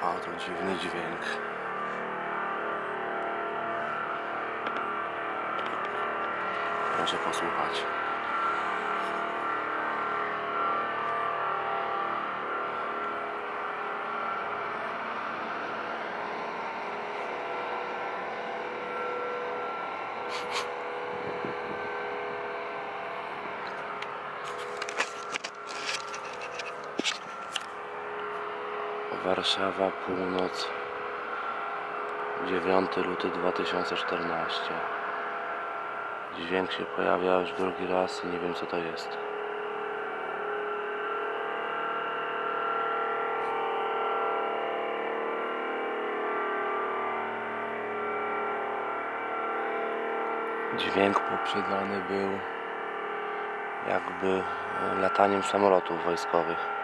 A to dziwny dźwięk. Proszę posłuchać. Warszawa, północ, 9 luty 2014. Dźwięk się pojawia już drugi raz i nie wiem co to jest. Dźwięk poprzedzony był jakby lataniem samolotów wojskowych.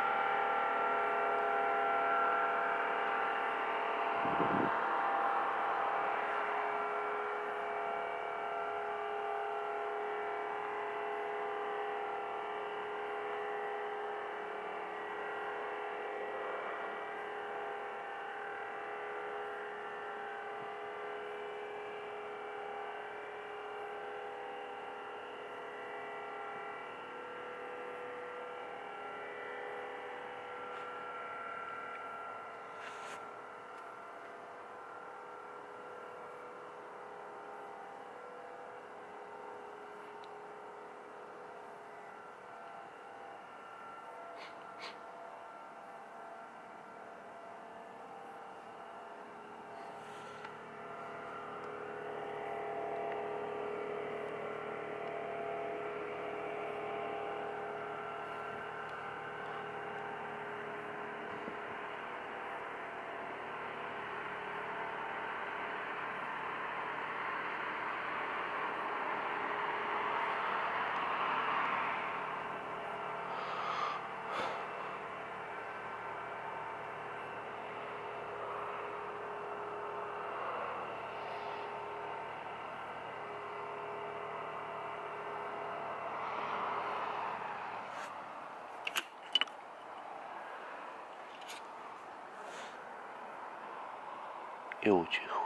I ucichł.